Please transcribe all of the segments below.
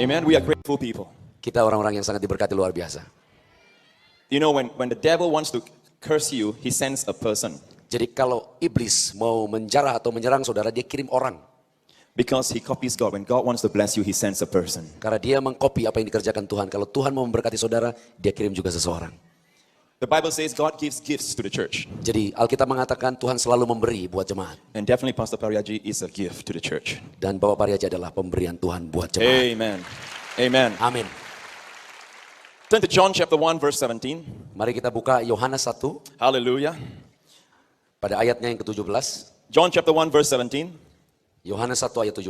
Amen. We are grateful people. Kita orang-orang yang sangat diberkati luar biasa. You know, when the devil wants to curse you, he sends a person. Jadi kalau iblis mau menjarah atau menyerang saudara, dia kirim orang. Because he copies God. When God wants to bless you, he sends a person. Karena dia mengkopi apa yang dikerjakan Tuhan. Kalau Tuhan mau memberkati saudara, dia kirim juga seseorang. The Bible says God gives gifts to the church. Jadi Alkitab mengatakan Tuhan selalu memberi buat jemaat. And definitely Pastor Pariaji is a gift to the church. Dan Bapak Pariaji adalah pemberian Tuhan buat jemaat. Amen. Amen. Amin. Turn to John chapter 1 verse 17. Mari kita buka Yohanes 1 Hallelujah. pada ayatnya yang ke-17. John chapter 1 verse 17. Yohanes 1 ayat 17.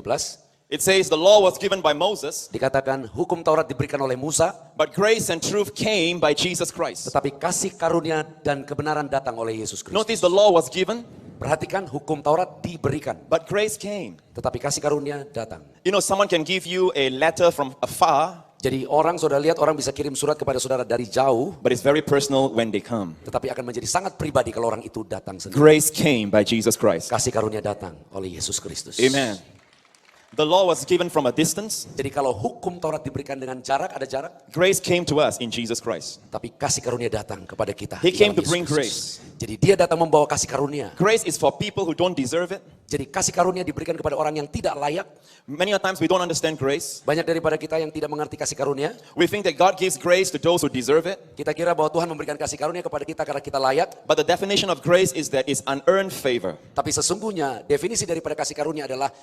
It says the law was given by Moses, Dikatakan hukum Taurat diberikan oleh Musa, but grace and truth came by Jesus Christ. tetapi kasih karunia dan kebenaran datang oleh Yesus Kristus. Notice the law was given, Perhatikan, hukum Taurat diberikan, but grace came. tetapi kasih karunia datang. You know, someone can give you a letter from afar, Jadi saudara lihat orang bisa kirim surat kepada saudara dari jauh, but it's very personal when they come. tetapi akan menjadi sangat pribadi kalau orang itu datang sendiri. Grace came by Jesus Christ. Kasih karunia datang oleh Yesus Kristus. Amen. The law was given from a distance. Jadi kalau hukum Taurat diberikan dengan jarak, ada jarak, Grace came to us in Jesus Christ. tapi kasih karunia datang kepada kita. He di came to dalam bring Yesus Kristus. Jadi dia datang membawa kasih karunia. Grace is for people who don't deserve it. Jadi kasih karunia diberikan kepada orang yang tidak layak. Many times we don't understand grace. Banyak daripada kita yang tidak mengerti kasih karunia. We think that God gives grace to those who deserve it. Kita kira bahwa Tuhan memberikan kasih karunia kepada kita karena kita layak. But the definition of grace is that it's unearned favor. Tapi sesungguhnya definisi daripada kasih karunia adalah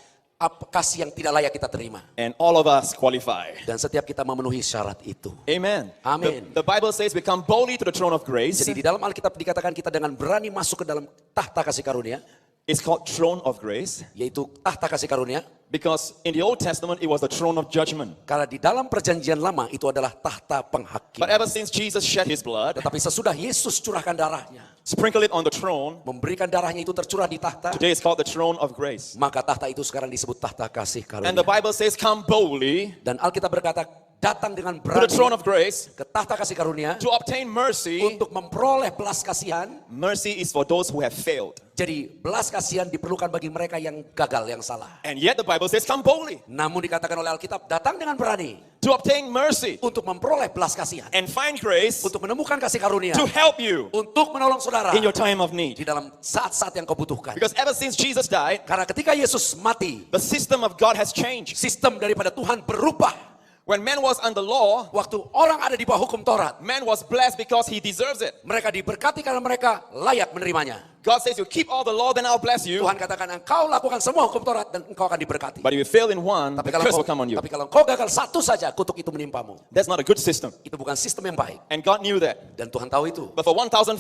kasih yang tidak layak kita terima. And all of us qualify. Dan setiap kita memenuhi syarat itu. Amen. Amen. The Bible says we come boldly to the throne of grace. Jadi di dalam Alkitab dikatakan kita dengan berani masuk ke dalam tahta kasih karunia. It's called throne of grace Yaitu tahta kasih karunia. because in the Old Testament it was the throne of judgment. Karena di dalam perjanjian lama itu adalah tahta penghakim. But ever since Jesus shed his blood, Tetapi sesudah Yesus curahkan darahnya, sprinkle it on the throne, memberikan darahnya itu tercurah di tahta, today it's called the throne of grace. maka tahta itu sekarang disebut tahta kasih And the karunia. Bible says come boldly Dan Alkitab berkata datang dengan to the throne berani of grace ke tahta kasih karunia to obtain mercy. untuk memperoleh belas kasihan. Mercy is for those who have failed. Jadi belas kasihan diperlukan bagi mereka yang gagal, yang salah. And yet the Bible says come boldly Namun dikatakan oleh Alkitab datang dengan berani to obtain mercy untuk memperoleh belas kasihan, and find grace untuk menemukan kasih karunia, to help you untuk menolong saudara in your time of di need. dalam saat-saat yang kau butuhkan. Because ever since Jesus died, Karena ketika Yesus mati, the system of God has changed. sistem daripada Tuhan berubah. When man was under law, Waktu orang ada di bawah hukum Taurat, man was blessed because he deserves it. mereka diberkati karena mereka layak menerimanya. God says you keep all the law, then I'll bless you. Tuhan katakan engkau lakukan semua hukum Taurat dan engkau akan diberkati. But if you fail in one, the curse will come on you. Tapi kalau engkau gagal satu saja, kutuk itu menimpamu. That's not a good system. Itu bukan sistem yang baik. And God knew that. Dan Tuhan tahu itu. But for 1,500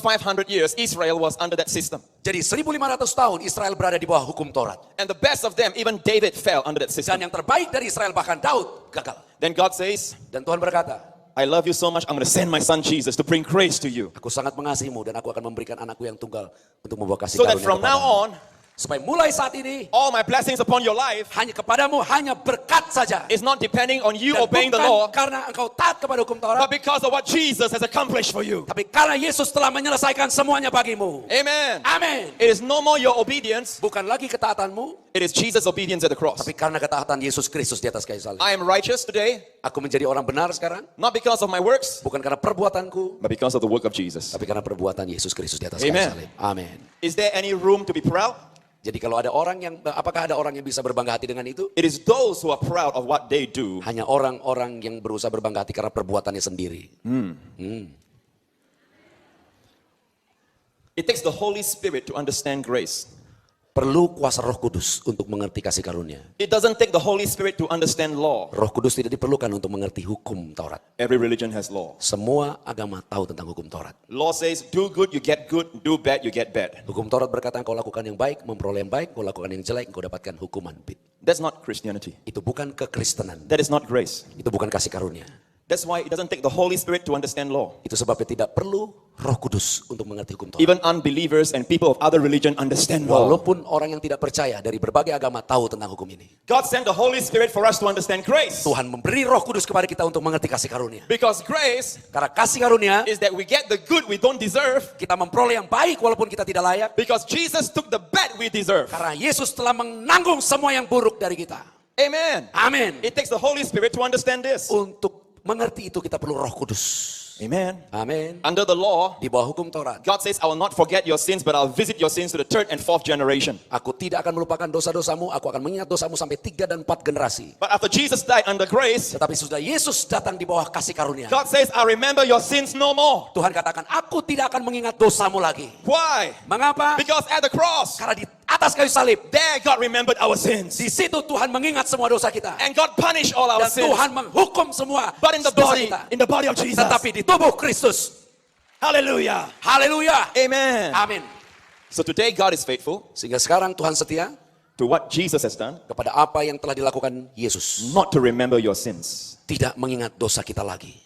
years, Israel was under that system. Jadi 1500 tahun Israel berada di bawah hukum Taurat. And the best of them, even David fell under that Dan system. yang terbaik dari Israel bahkan Daud gagal. Then God says, Dan Tuhan berkata, I love you so much, I'm going to send my son Jesus to bring grace to you. aku sangat mengasihimu dan aku akan memberikan anakku yang tunggal untuk membawa kasih So that karunia from now kepadamu. on, Supaya mulai saat ini all my blessings upon your life hanya kepadamu hanya berkat saja. is not depending on you Dan obeying the bukan law, karena engkau taat kepada hukum Taurat, but because of what Jesus has accomplished for you. tapi karena Yesus telah menyelesaikan semuanya bagimu. Amen. Amin. It is no more your obedience, Bukan lagi ketaatanmu, it is Jesus' obedience at the cross. tapi karena ketaatan Yesus Kristus di atas kayu salib. I am righteous today, Aku menjadi orang benar sekarang, not because of my works, bukan karena perbuatanku, but because of the work of Jesus. tapi karena perbuatan Yesus Kristus di atas kayu Amen. salib. Amin. Is there any room to be proud? Jadi kalau ada orang yang, apakah ada orang yang bisa berbangga hati dengan itu? It is those who are proud of what they do. Hanya orang-orang yang berusaha berbangga hati karena perbuatannya sendiri. It takes the Holy Spirit to understand grace. Perlu kuasa Roh Kudus untuk mengerti kasih karunia. It doesn't take the Holy Spirit to understand law. Roh Kudus tidak diperlukan untuk mengerti hukum Taurat. Every religion has law. Semua agama tahu tentang hukum Taurat. Law says, do good, you get good, do bad, you get bad. Hukum Taurat berkata engkau lakukan yang baik, memperoleh yang baik, engkau lakukan yang jelek, engkau dapatkan hukuman. That's not Christianity. Itu bukan kekristenan. That is not grace. Itu bukan kasih karunia. That's why it doesn't take the Holy Spirit to understand law. Itu sebabnya tidak perlu Roh Kudus untuk mengerti hukum Taurat. Even unbelievers and people of other religion understand law. Walaupun orang yang tidak percaya dari berbagai agama tahu tentang hukum ini. God sent the Holy Spirit for us to understand grace. Tuhan memberi Roh Kudus kepada kita untuk mengerti kasih karunia. Because grace Karena kasih karunia, is that we get the good we don't deserve. kita memperoleh yang baik walaupun kita tidak layak. Because Jesus took the bad we deserve. Karena Yesus telah menanggung semua yang buruk dari kita. Amen. Amin. It takes the Holy Spirit to understand this. Untuk mengerti itu kita perlu Roh Kudus. Amen. Amin. Under the law, Di bawah hukum Taurat, God says, I will not forget your sins, but I'll visit your sins to the third and fourth generation. aku tidak akan melupakan dosa-dosamu, aku akan mengingat dosamu sampai 3 dan 4 generasi. But after Jesus died under grace, Tetapi sudah Yesus datang di bawah kasih karunia. God says, I remember your sins no more. Tuhan katakan, aku tidak akan mengingat dosamu lagi. Why? Mengapa? Because at the cross, Karena di atas kayu salib, there God remembered our sins. di situ Tuhan mengingat semua dosa kita. And God punished all our Dan sins. Tuhan menghukum semua But in the dosa body, kita. in the body of Jesus. Tetapi di tubuh Kristus. Hallelujah. Haleluya. Amen. Amin. So today God is faithful Sehingga sekarang Tuhan setia to what Jesus has done, kepada apa yang telah dilakukan Yesus. not to remember your sins. Tidak mengingat dosa kita lagi.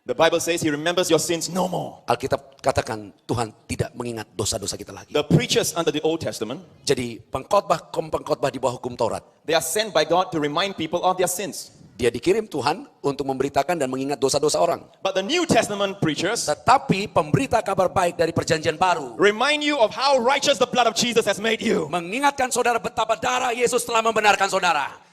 The Bible says he remembers your sins no more. Alkitab katakan Tuhan tidak mengingat dosa-dosa kita lagi. The preachers under the Old Testament, Jadi pengkhotbah di bawah hukum Taurat, they are sent by God to remind people of their sins. dia dikirim Tuhan untuk memberitakan dan mengingat dosa-dosa orang. But the New Testament preachers Tetapi pemberita kabar baik dari perjanjian baru remind you of how righteous the blood of Jesus has made you. mengingatkan saudara betapa darah Yesus telah membenarkan saudara.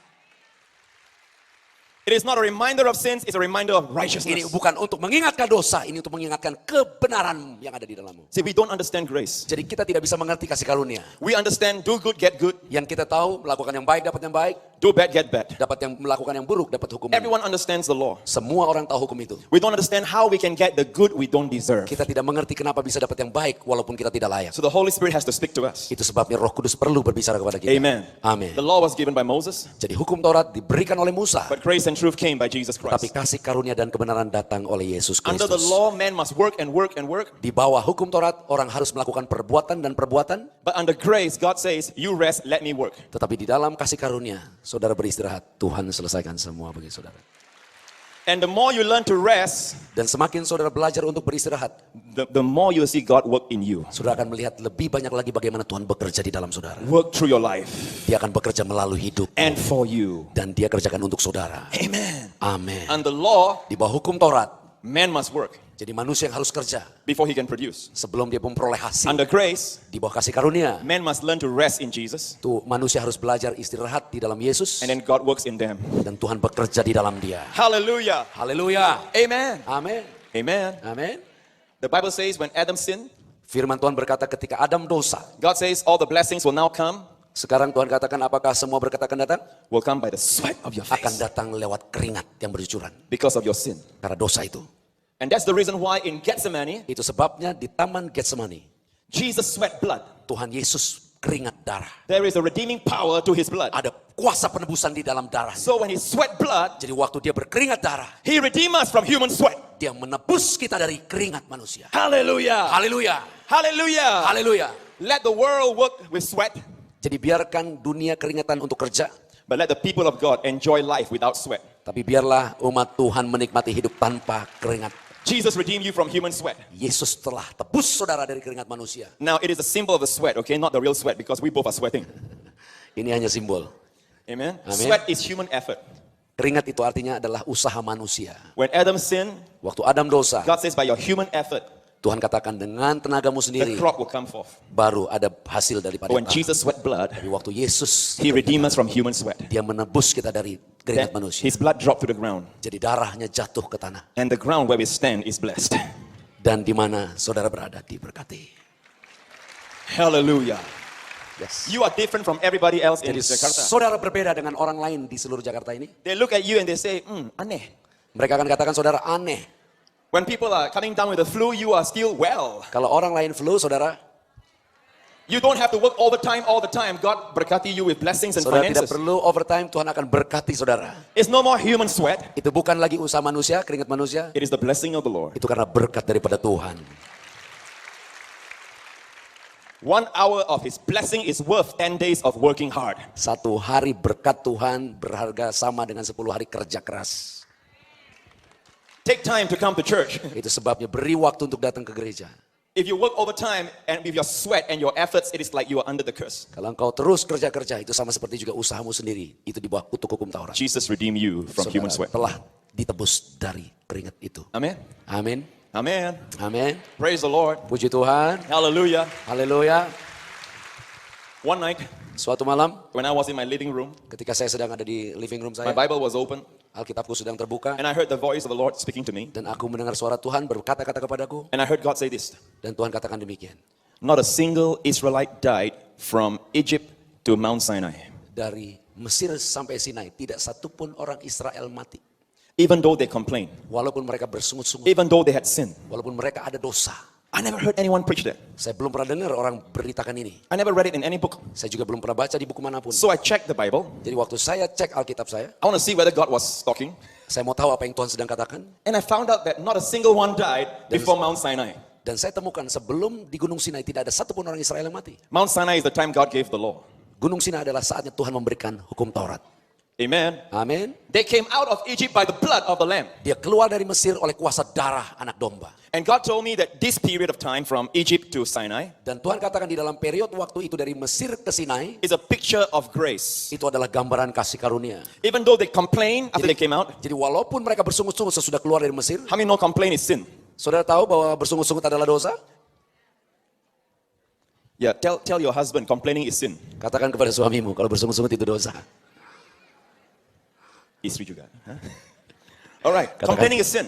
It is not a reminder of sins, it's a reminder of Ini righteousness. bukan untuk mengingatkan dosa, ini untuk mengingatkan kebenaran yang ada di dalammu. See, we don't understand grace. Jadi kita tidak bisa mengerti kasih karunia. We understand do good, get good, Yang kita tahu melakukan yang baik dapat yang baik, do bad, get bad. dapat yang melakukan yang buruk dapat hukum. Everyone understands the law. Semua orang tahu hukum itu. We don't understand how we can get the good we don't deserve. Kita tidak mengerti kenapa bisa dapat yang baik walaupun kita tidak layak. So the Holy Spirit has to speak to us. Itu sebabnya Roh Kudus perlu berbicara kepada kita. Amen. Amin. The law was given by Moses, Jadi hukum Taurat diberikan oleh Musa, but grace and truth came by Jesus tapi Christ. kasih karunia dan kebenaran datang oleh Yesus Under the Kristus. law, man must work and work and work. Di bawah hukum Taurat, orang harus melakukan perbuatan dan perbuatan. But under grace, God says, you rest, let me work. Tetapi di dalam kasih karunia, saudara beristirahat. Tuhan selesaikan semua bagi saudara. And the more you learn to rest, Dan semakin saudara belajar untuk beristirahat, the more you'll see God work in you. saudara akan melihat lebih banyak lagi bagaimana Tuhan bekerja di dalam saudara. Work through your life Dia akan bekerja melalui hidup. and for you. Dan dia kerjakan untuk saudara. Amen. Amin. Under law, Di bawah hukum Taurat, man must work jadi manusia yang harus kerja before he can produce. sebelum dia memperoleh hasil. Under grace, Di bawah kasih karunia, man must learn to rest in Jesus, tuh manusia harus belajar istirahat di dalam Yesus. and then God works in them. Dan Tuhan bekerja di dalam dia. Hallelujah. Haleluya. Amen. Amin. Amen. Amin. The Bible says when Adam sinned, Firman Tuhan berkata ketika Adam dosa, God says all the blessings will now come, sekarang Tuhan katakan apakah semua berkat akan datang? will come by the sweat of your Akan face datang lewat keringat yang bercucuran. because of your sin. Karena dosa itu. And that's the reason why in Gethsemane, Itu sebabnya di Taman Getsemani, Jesus sweat blood. Tuhan Yesus keringat darah. There is a redeeming power to his blood. Ada kuasa penebusan di dalam darah. So when he sweat blood, Jadi waktu dia berkeringat darah, he redeems us from human sweat. dia menebus kita dari keringat manusia. Hallelujah. Haleluya. Hallelujah. Haleluya. Let the world work with sweat, Jadi biarkan dunia keringatan untuk kerja, but let the people of God enjoy life without sweat. tapi biarlah umat Tuhan menikmati hidup tanpa keringat. Jesus redeemed you from human sweat. Yesus telah tebus saudara dari keringat manusia. Now it is a symbol of the sweat, okay? Not the real sweat because we both are sweating. Ini hanya simbol. Amen. Amen. Sweat is human effort. Keringat itu artinya adalah usaha manusia. When Adam sinned, Waktu Adam dosa, God says by your human effort, Tuhan katakan dengan tenagamu the sendiri crop will come forth. baru ada hasil daripada When tanah. Jesus sweat blood, Tapi waktu Yesus, he redeemed us from human sweat. dia menebus kita dari keringat Then manusia. his blood dropped to the ground, Jadi darahnya jatuh ke tanah. and the ground where we stand is blessed. Dan di mana saudara berada diberkati. Hallelujah. Yes. You are different from everybody else in Jadi Jakarta. saudara berbeda dengan orang lain di seluruh Jakarta ini. They look at you and they say, aneh. Mereka akan katakan saudara aneh. When people are coming down with the flu, you are still well. Kalau orang lain flu, saudara, You don't have to work all the time. God berkati you with blessings and saudara tidak finances. perlu overtime, Tuhan akan berkati saudara. It's no more human sweat. Itu bukan lagi usaha manusia, keringat manusia. It is the blessing of the Lord. Itu karena berkat daripada Tuhan. 1 hour of his blessing is worth 10 days of working hard. 1 hari berkat Tuhan berharga sama dengan 10 hari kerja keras. Take time to come to church. Itu sebabnya beri waktu untuk datang ke gereja. If you work overtime and with your sweat and your efforts, it is like you are under the curse. Kalau engkau terus kerja-kerja, itu sama seperti juga usahamu sendiri. Itu di bawah kutuk hukum Taurat. Jesus redeemed you from human Saudara sweat. telah ditebus dari keringat itu. Amen. Amin. Amen. Amin. Praise the Lord. Puji Tuhan. Hallelujah. Haleluya. One night, Suatu malam, when I was in my living room, ketika saya sedang ada di living room my saya, Bible was open, Alkitabku sedang terbuka, and I heard the voice of the Lord speaking to me. dan aku mendengar suara Tuhan berkata-kata kepadaku, And I heard God say this: dan Tuhan katakan demikian. not a single Israelite died from Egypt to Mount Sinai, Dari Mesir sampai Sinai, tidak satupun orang Israel mati. even though they complained, Walaupun mereka bersungut-sungut, even though they had sinned. walaupun mereka ada dosa. I never heard anyone preach that. Saya belum pernah dengar orang beritakan ini. I never read it in any book. Saya juga belum pernah baca di buku manapun. So I checked the Bible. Jadi waktu saya cek Alkitab saya I want to see whether God was talking. mau tahu apa yang Tuhan sedang katakan. And I found out that not a single one died before Mount Sinai. Dan saya temukan sebelum di Gunung Sinai tidak ada satupun orang Israel yang mati. Mount Sinai is the time God gave the law. Gunung Sinai adalah saatnya Tuhan memberikan hukum Taurat. Amen. Amin. They came out of Egypt by the blood of the Lamb. Dia keluar dari Mesir oleh kuasa darah anak domba. And God told me that this period of time from Egypt to Sinai Dan Tuhan katakan di dalam periode waktu itu dari Mesir ke Sinai, is a picture of grace. itu adalah gambaran kasih karunia. Even though they complained after they came out, Jadi walaupun mereka bersungut-sungut sesudah keluar dari Mesir, how many know complaint is sin? saudara tahu bahwa bersungut-sungut adalah dosa? Yeah, tell your husband complaining is sin. Katakan kepada suamimu kalau bersungut-sungut itu dosa. Istri juga. Huh? All right, Katakan. complaining is sin.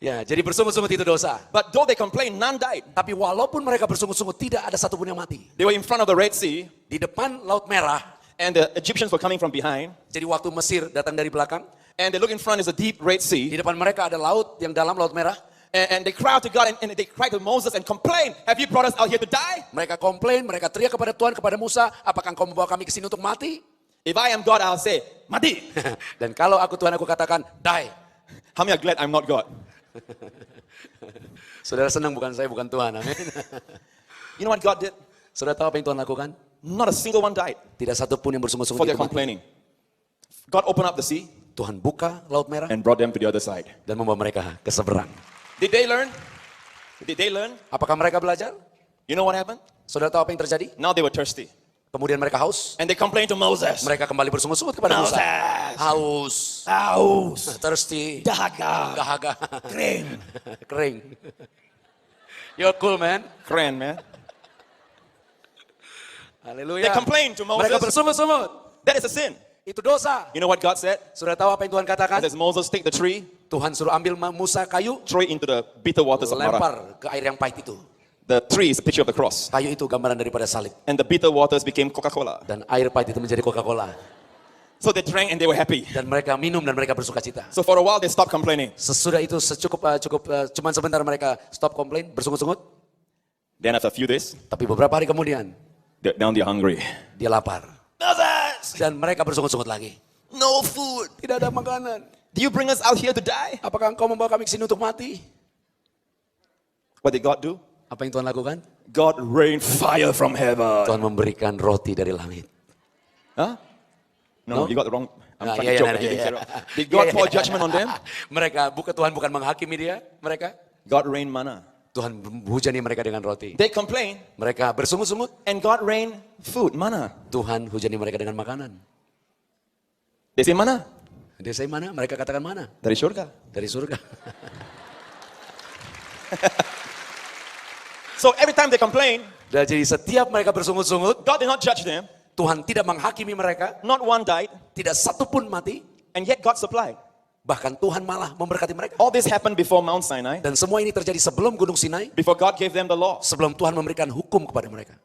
Ya, jadi bersungut-sungut itu dosa. But though they complained, none died. Tapi walaupun mereka bersungut-sungut, tidak ada satupun yang mati. They were in front of the Red Sea, Di depan Laut Merah, and the Egyptians were coming from behind. jadi waktu Mesir datang dari belakang, And they look in front is a deep Red di Sea. depan mereka ada laut yang dalam, Laut Merah. And they cry out to God and they cry to Moses and complain, have you brought us out here to die? Mereka komplain, mereka teriak kepada Tuhan, kepada Musa, apakah engkau membawa kami ke sini untuk mati? If I am God, I'll say, mati. Dan kalau aku Tuhan, aku katakan, die. How many are glad I'm not God? Saudara senang bukan saya, bukan Tuhan. Amin. You know what God did? Saudara tahu apa yang Tuhan lakukan? Not a single one died Tidak satupun yang for bersungut-sungut their itu mati. complaining. God opened up the sea Tuhan buka Laut Merah and brought them to the other side. dan membawa mereka ke seberang. Did they learn? Did they learn? Apakah mereka belajar? You know what happened? Saudara tahu apa yang terjadi? Now they were thirsty. Kemudian mereka haus. And they complained to Moses. Mereka kembali bersungut-sungut kepada Musa. Moses. Haus. Haus. Thirsty. Dahaga. Dahaga. Kering. Kering. You're cool, man. Keren, man. Haleluya. They complained to Mereka Moses. bersungut-sungut. That is a sin. Itu dosa. You know what God said? Sudah tahu apa yang Tuhan He katakan? says, Moses, take the tree, Tuhan suruh ambil Musa kayu, throw it into the bitter waters of Marah. lempar ke air yang pahit itu. The tree is a picture of the cross. Kayu itu gambaran daripada salib. And the bitter waters became Coca-Cola. Dan air pahit itu menjadi Coca-Cola. So they drank and they were happy. Dan mereka minum dan mereka bersuka cita. So for a while they stopped complaining. Sesudah itu cuman sebentar mereka stop komplain, bersungut-sungut. Then after a few days, Tapi beberapa hari kemudian, now they're hungry. dia lapar. Moses, Dan mereka bersungut-sungut lagi. no food. Tidak ada makanan. Do you bring us out here to die? Apakah engkau membawa kami ke sini untuk mati? What did God do? Apa yang Tuhan lakukan? God rained fire from heaven. Tuhan memberikan roti dari langit. Huh? No, No? you got the wrong. I'm Nah, trying to joke again. Did God pour judgment on them? Mereka, Tuhan bukan menghakimi dia, mereka. God rained manna. Tuhan hujani mereka dengan roti. They complain, Mereka bersungut-sungut, and God rained food, manna. Tuhan hujani mereka dengan makanan. They say manna Dia saya mana? Mereka katakan mana? dari surga. Dari surga. So every time they complain, Dan jadi setiap mereka bersungut-sungut, God did not judge them. Tuhan tidak menghakimi mereka, Not one died, tidak satu pun mati, and yet God supplied. bahkan Tuhan malah memberkati mereka. All this happened before Mount Sinai, Dan semua ini terjadi sebelum Gunung Sinai, before God gave them the law. sebelum Tuhan memberikan hukum kepada mereka.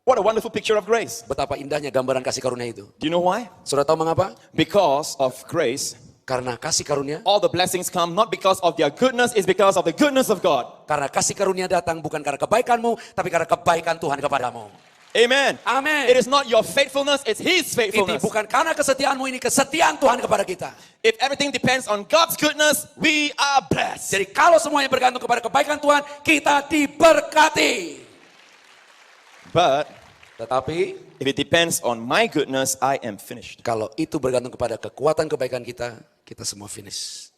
What a wonderful picture of grace. Betapa indahnya gambaran kasih karunia itu. Do you know why? Saudara tahu mengapa? Because of grace, Karena kasih karunia, all the blessings come not because of their goodness, it's because of the goodness of God. karena kasih karunia datang bukan karena kebaikanmu, tapi karena kebaikan Tuhan kepadamu. Amen. Amin. It is not your faithfulness, it's His Ini faithfulness. bukan karena kesetiaanmu, ini kesetiaan Tuhan kepada kita. If everything depends on God's goodness, we are blessed. Jadi kalau semuanya bergantung kepada kebaikan Tuhan, kita diberkati. But Tetapi if it depends on my goodness, I am finished. kalau itu bergantung kepada kekuatan kebaikan kita, kita semua finish.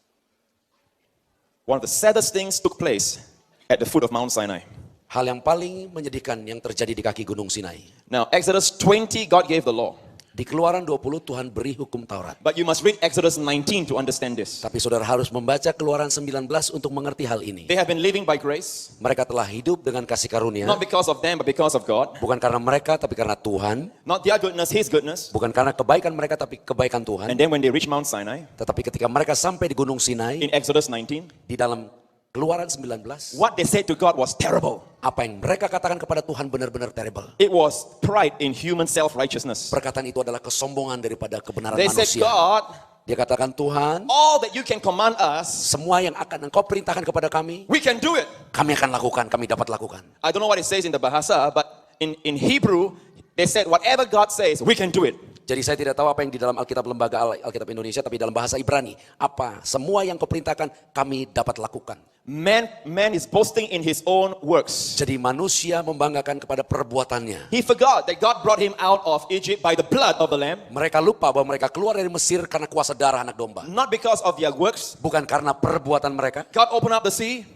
One of the saddest things took place at the foot of Mount Sinai. Hal yang paling menyedihkan yang terjadi di kaki Gunung Sinai. Now, Exodus 20, God gave the law. Di Keluaran 20 Tuhan beri hukum Taurat. But you must read Exodus 19 to understand this. Tapi saudara harus membaca Keluaran 19 untuk mengerti hal ini. They have been living by grace, Mereka telah hidup dengan kasih karunia. not because of them, but because of God. Bukan karena mereka, tapi karena Tuhan. Not their goodness, His goodness. Bukan karena kebaikan mereka, tapi kebaikan Tuhan. And then when they reach Mount Sinai, Tetapi ketika mereka sampai di Gunung Sinai, in Exodus 19, di dalam Keluaran 19, what they said to God was terrible. apa yang mereka katakan kepada Tuhan benar-benar terrible. It was pride in human self-righteousness. Perkataan itu adalah kesombongan daripada kebenaran They said, manusia. God, Dia katakan, Tuhan, all that you can command us, semua yang akan engkau perintahkan kepada kami, we can do it. kami akan lakukan, kami dapat lakukan. I don't know what it says in the Bahasa, but in Hebrew, they said, whatever God says, we can do it. Jadi saya tidak tahu apa yang di dalam Alkitab Lembaga Alkitab Indonesia, tapi dalam bahasa Ibrani, apa semua yang kau perintahkan kami dapat lakukan. Man is boasting in his own works. Jadi manusia membanggakan kepada perbuatannya. He forgot that God brought him out of Egypt by the blood of the Lamb, Mereka lupa bahwa mereka keluar dari Mesir karena kuasa darah anak domba. not because of their works. Bukan karena perbuatan mereka. God opened up the sea,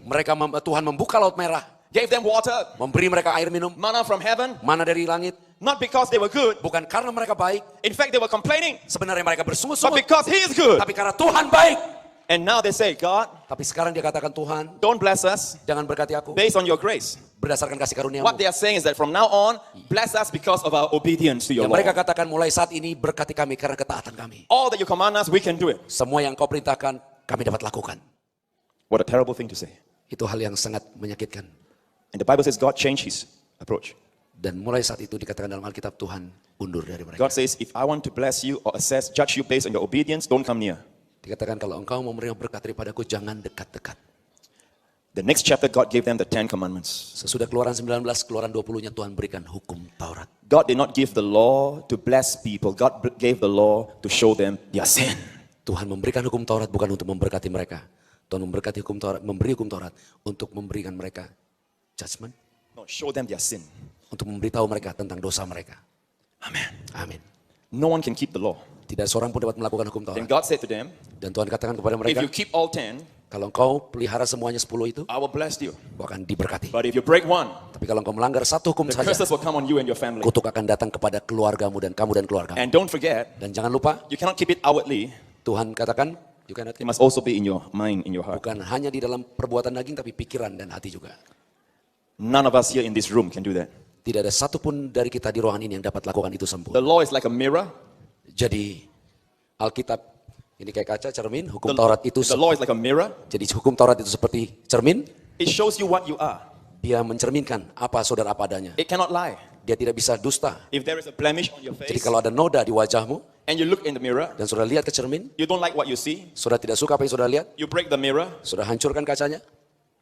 Tuhan membuka laut merah, gave them water, memberi mereka air minum, manna from heaven, mana dari langit. not because they were good. Bukan karena mereka baik, In fact, they were complaining, sebenarnya mereka but bersungut-sungut. because He is good. Tapi karena Tuhan baik. And now they say, God, Tapi sekarang dia katakan, Tuhan, don't bless us jangan berkati aku based on your grace. berdasarkan kasih karuniamu. What they are saying is that from now on, bless us because of our obedience to your Yang mereka law. katakan mulai saat ini berkati kami karena ketaatan kami. All that you command us, we can do it. Semua yang kau perintahkan kami dapat lakukan. What a terrible thing to say. Itu hal yang sangat menyakitkan. And the Bible says God changed His approach. Dan mulai saat itu dikatakan dalam Alkitab, Tuhan undur dari mereka. God says, if I want to bless you or judge you based on your obedience, don't come near. Dikatakan kalau engkau mau menerima berkat daripadaku, jangan dekat-dekat. The next chapter, God gave them the 10 commandments. Sesudah Keluaran 19, Keluaran 20-nya Tuhan berikan hukum Taurat. God did not give the law to bless people. God gave the law to show them their sin. Tuhan memberikan hukum Taurat bukan untuk memberkati mereka. Tuhan memberkati hukum Taurat, memberi hukum Taurat untuk memberikan mereka judgment, No, show them their sin. untuk memberitahu mereka tentang dosa mereka. Amen. Amin. No one can keep the law. Tidak seorang pun dapat melakukan hukum Then Taurat. God said to them, Dan Tuhan katakan kepada if mereka, you keep all 10, kalau engkau pelihara semuanya 10 itu, I will bless you. engkau akan diberkati. But if you break one, Tapi kalau engkau melanggar satu hukum the saja, curses will come on you and your family. kutuk akan datang kepada keluargamu dan kamu dan keluargamu. And don't forget, Dan jangan lupa, you cannot keep it outwardly. Tuhan katakan, you cannot It must also be in your mind, in your heart. bukan hanya di dalam perbuatan daging, tapi pikiran dan hati juga. None of us here in this room can do that. Tidak ada satupun dari kita di ruangan ini yang dapat lakukan itu The sempurna. law is like a mirror. Jadi Alkitab ini kayak kaca cermin, hukum Taurat itu The law is like a mirror. jadi hukum Taurat itu seperti cermin. It shows you what you are. Dia mencerminkan apa saudara apa adanya. It cannot lie. Dia tidak bisa dusta. If there is a blemish on your Jadi face kalau ada noda di wajahmu and you look in the mirror, dan saudara lihat ke cermin, you don't like what you see, saudara tidak suka apa yang saudara lihat, you break the mirror, saudara hancurkan kacanya.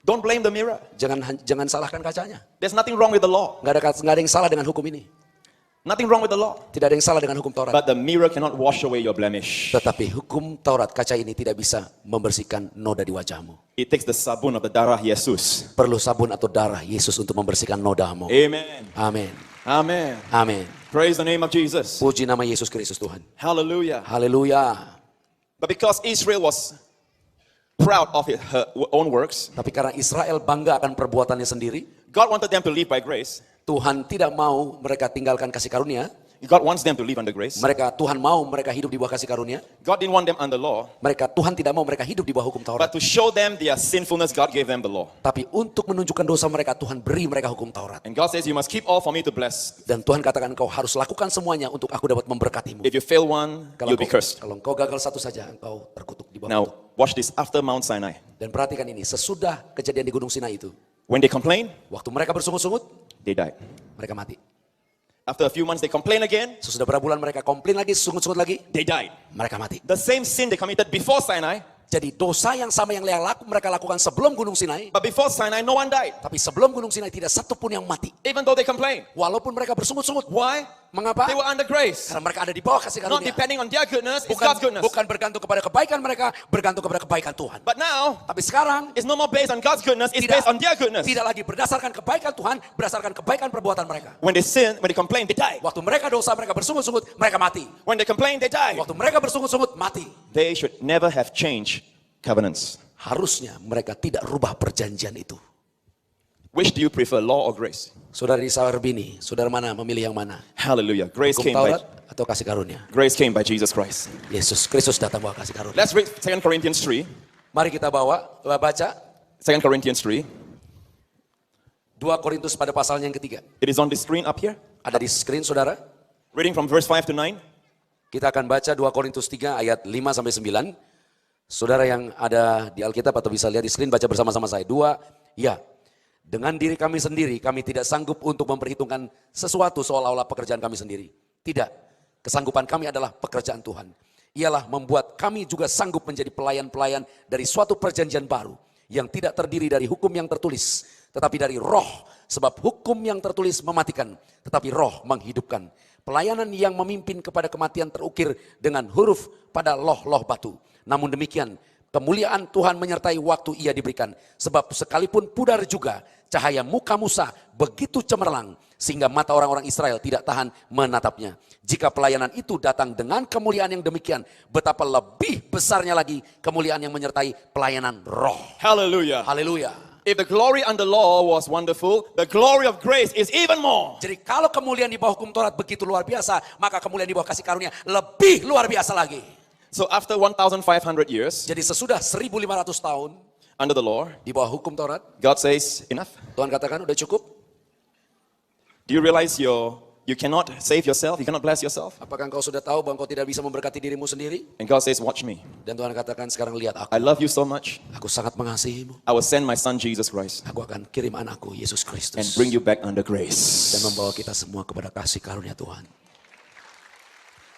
don't blame the mirror. Jangan salahkan kacanya. There's nothing wrong with the law. Nggak ada yang salah dengan hukum ini. Nothing wrong with the law. Tidak ada yang salah dengan hukum Taurat. But the mirror cannot wash away your blemish. Tetapi hukum Taurat kaca ini tidak bisa membersihkan noda di wajahmu. It takes the sabun of the darah Jesus. Perlu sabun atau darah Yesus untuk membersihkan nodamu. Amen. Amin. Amen. Amin. Praise the name of Jesus. Puji nama Yesus Kristus Tuhan. Hallelujah. Haleluya. But because Israel was proud of her own works, Tapi karena Israel bangga akan perbuatannya sendiri, God wanted them to live by grace. Tuhan tidak mau mereka tinggalkan kasih karunia. God wants them to live under grace. Tuhan mau mereka hidup di bawah kasih karunia. God didn't want them under law, Tuhan tidak mau mereka hidup di bawah hukum but Taurat. to show them their sinfulness, God gave them the law. Tapi untuk menunjukkan dosa mereka, Tuhan beri mereka hukum Taurat. And God says, you must keep all for me to bless. Dan Tuhan katakan kau harus lakukan semuanya untuk aku dapat memberkatimu. If you fail one, you'll be cursed. Kalau engkau gagal satu saja, engkau terkutuk di bawah Now, kutuk. watch this. After Mount Sinai, Dan perhatikan ini, sesudah kejadian di Gunung Sinai itu, when they complained, waktu mereka bersungut-sungut, they died. mereka mati. After a few months, they complained again, Sesudah berapa bulan mereka komplain lagi, sungut-sungut lagi, they died. mereka mati. The same sin they committed before Sinai, Jadi dosa yang sama yang mereka lakukan sebelum Gunung Sinai, but before Sinai, no one died, tapi sebelum Gunung Sinai tidak satu pun yang mati. even though they complained. Walaupun mereka bersungut-sungut. Why? Mengapa? They were under grace, Karena mereka ada di bawah kasih not karunia. depending on their goodness, it's God's goodness. Bukan bergantung kepada kebaikan mereka, bergantung kepada kebaikan Tuhan. But now, Tapi sekarang it's no more based on God's goodness, it's tidak, based on their goodness. tidak lagi berdasarkan kebaikan Tuhan, berdasarkan kebaikan perbuatan mereka. When they sin, when they complain, they die. Waktu mereka dosa, mereka bersungut-sungut, mereka mati. When they complain, they die. Waktu mereka bersungut-sungut, mati. They should never have changed covenants. Harusnya mereka tidak rubah perjanjian itu. Which do you prefer, law or grace? Saudara di Sawarbini, saudara mana memilih yang mana? Hallelujah. Grace Hukum came by, Taurat atau kasih karunia? Grace came by Jesus Christ. Yesus Kristus datang bawa kasih karunia. Let's read 2 Corinthians 3. Mari kita baca 2 Corinthians 3. 2 Korintus pada pasalnya yang ketiga. It is on the screen up here. Ada di screen saudara. Reading from verse 5 to 9. Kita akan baca 2 Korintus 3 ayat 5 sampai 9. Saudara yang ada di Alkitab atau bisa lihat di screen, baca bersama-sama saya. 2, ya. Dengan diri kami sendiri, kami tidak sanggup untuk memperhitungkan sesuatu seolah-olah pekerjaan kami sendiri. Tidak. Kesanggupan kami adalah pekerjaan Tuhan. Ialah membuat kami juga sanggup menjadi pelayan-pelayan dari suatu perjanjian baru. Yang tidak terdiri dari hukum yang tertulis, tetapi dari roh. Sebab hukum yang tertulis mematikan, tetapi roh menghidupkan. Pelayanan yang memimpin kepada kematian terukir dengan huruf pada loh-loh batu. Namun demikian, kemuliaan Tuhan menyertai waktu ia diberikan. Sebab sekalipun pudar juga, cahaya muka Musa begitu cemerlang, sehingga mata orang-orang Israel tidak tahan menatapnya. Jika pelayanan itu datang dengan kemuliaan yang demikian, betapa lebih besarnya lagi kemuliaan yang menyertai pelayanan roh. Hallelujah. Haleluya. If the glory under law was wonderful, the glory of grace is even more. Jadi kalau kemuliaan di bawah hukum Taurat begitu luar biasa, maka kemuliaan di bawah kasih karunia lebih luar biasa lagi. So after 1,500 years Jadi sesudah 1.500 tahun under the law, di bawah hukum Taurat, God says, enough. Tuhan katakan udah cukup. Do you realize you cannot save yourself? You cannot bless yourself? Apakah engkau sudah tahu bahwa engkau tidak bisa memberkati dirimu sendiri? And God says, watch me. Dan Tuhan katakan sekarang lihat aku. I love you so much. Aku sangat mengasihimu. I will send my son Jesus Christ Aku akan kirim anakku Yesus and Kristus. bring you back under Dan grace. membawa kita semua kepada kasih karunia Tuhan.